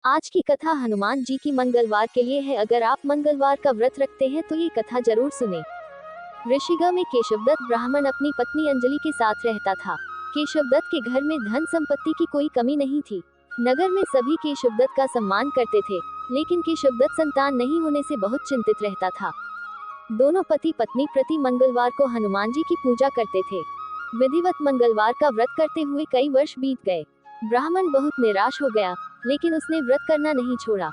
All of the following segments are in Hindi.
आज की कथा हनुमान जी की मंगलवार के लिए है। अगर आप मंगलवार का व्रत रखते हैं तो ये कथा जरूर सुने। ऋषिगृह में केशवदत्त ब्राह्मण अपनी पत्नी अंजलि के साथ रहता था। केशवदत्त के घर में धन संपत्ति की कोई कमी नहीं थी। नगर में सभी केशवदत्त का सम्मान करते थे, लेकिन केशवदत्त संतान नहीं होने से बहुत चिंतित रहता था। दोनों पति पत्नी प्रति मंगलवार को हनुमान जी की पूजा करते थे। विधिवत मंगलवार का व्रत करते हुए कई वर्ष बीत गए। ब्राह्मण बहुत निराश हो गया, लेकिन उसने व्रत करना नहीं छोड़ा।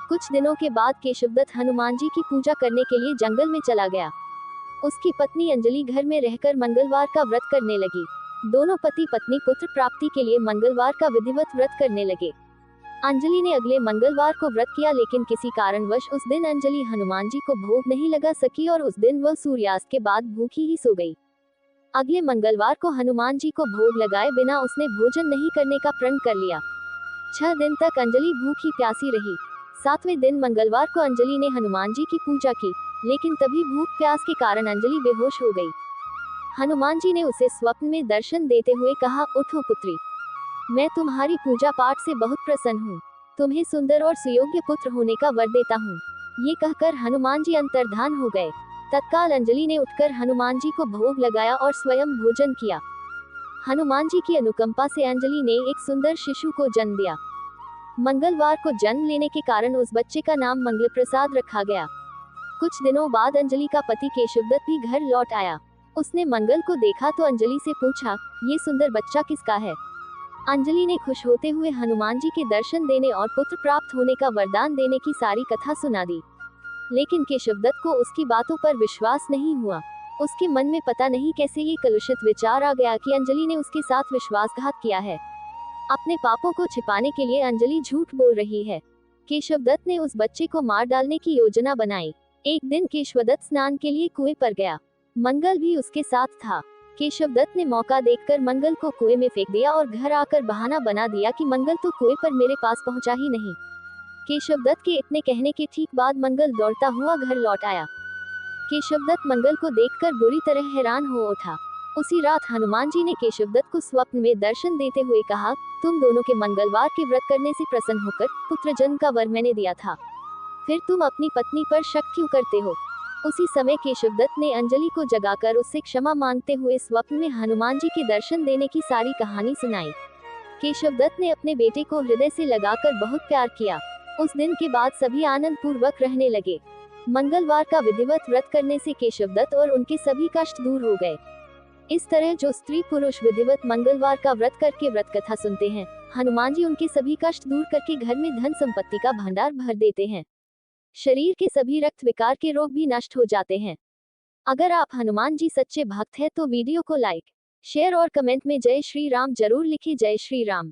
कुछ दिनों के बाद केशवदत्त हनुमान जी की पूजा करने के लिए जंगल में चला गया। उसकी पत्नी अंजलि घर में रहकर मंगलवार का व्रत करने लगी। दोनों पति पत्नी पुत्र प्राप्ति के लिए मंगलवार का विधिवत व्रत करने लगे। अंजलि ने अगले मंगलवार को व्रत किया, लेकिन किसी कारणवश उस दिन अंजलि हनुमान जी को भोग नहीं लगा सकी और उस दिन वह सूर्यास्त के बाद भूखी ही सो गई। अगले मंगलवार को हनुमान जी को भोग लगाए बिना उसने भोजन नहीं करने का प्रण कर लिया। 6 दिन तक अंजलि भूखी प्यासी रही। 7वें दिन मंगलवार को अंजलि ने हनुमान जी की पूजा की, लेकिन तभी भूख प्यास के कारण अंजलि बेहोश हो गई। हनुमान जी ने उसे स्वप्न में दर्शन देते हुए कहा, उठो पुत्री, मैं तुम्हारी पूजा पाठ से बहुत प्रसन्न हूँ। तुम्हें सुंदर और सुयोग्य पुत्र होने का वर देता हूँ। ये कहकर हनुमान जी अंतर्धान हो गए। तत्काल अंजलि ने उठकर हनुमान जी को भोग लगाया और स्वयं भोजन किया। हनुमान जी की अनुकंपा से अंजलि ने एक सुंदर शिशु को जन्म दिया। मंगलवार को जन्म लेने के कारण उस बच्चे का नाम मंगल प्रसाद रखा गया। कुछ दिनों बाद अंजलि का पति केशवदत्त भी घर लौट आया। उसने मंगल को देखा तो अंजलि से पूछा, ये सुंदर बच्चा किसका है? अंजलि ने खुश होते हुए हनुमान जी के दर्शन देने और पुत्र प्राप्त होने का वरदान देने की सारी कथा सुना दी। लेकिन केशवदत्त को उसकी बातों पर विश्वास नहीं हुआ। उसके मन में पता नहीं कैसे ये कलुषित विचार आ गया कि अंजलि ने उसके साथ विश्वासघात किया है। अपने पापों को छिपाने के लिए अंजलि झूठ बोल रही है। केशवदत्त ने उस बच्चे को मार डालने की योजना बनाई। एक दिन केशवदत्त स्नान के लिए कुएं पर गया। मंगल भी उसके साथ था। केशवदत्त ने मौका देखकर मंगल को कुएं में फेंक दिया और घर आकर बहाना बना दिया कि मंगल तो कुएं पर मेरे पास पहुंचा ही नहीं। केशवदत्त के इतने कहने के ठीक बाद मंगल दौड़ता हुआ घर लौट आया। केशवदत्त मंगल को देखकर बुरी तरह हैरान हो उठा। उसी रात हनुमान जी ने केशवदत्त को स्वप्न में दर्शन देते हुए कहा, तुम दोनों के मंगलवार के व्रत करने से प्रसन्न होकर पुत्र जन्म का वर मैंने दिया था, फिर तुम अपनी पत्नी पर शक क्यों करते हो? उसी समय केशवदत्त ने अंजलि को जगाकर उससे क्षमा मांगते हुए स्वप्न में हनुमान जी के दर्शन देने की सारी कहानी सुनाई। केशवदत्त ने अपने बेटे को हृदय से लगाकर बहुत प्यार किया। उस दिन के बाद सभी आनंद पूर्वक रहने लगे। मंगलवार का विधिवत व्रत करने से केशवदत्त और उनके सभी कष्ट दूर हो गए। इस तरह जो स्त्री पुरुष विधिवत मंगलवार का व्रत करके व्रत कथा सुनते हैं, हनुमान जी उनके सभी कष्ट दूर करके घर में धन संपत्ति का भंडार भर देते हैं। शरीर के सभी रक्त विकार के रोग भी नष्ट हो जाते हैं। अगर आप हनुमान जी सच्चे भक्त हैं तो वीडियो को लाइक, शेयर और कमेंट में जय श्री राम जरूर लिखें। जय श्री राम।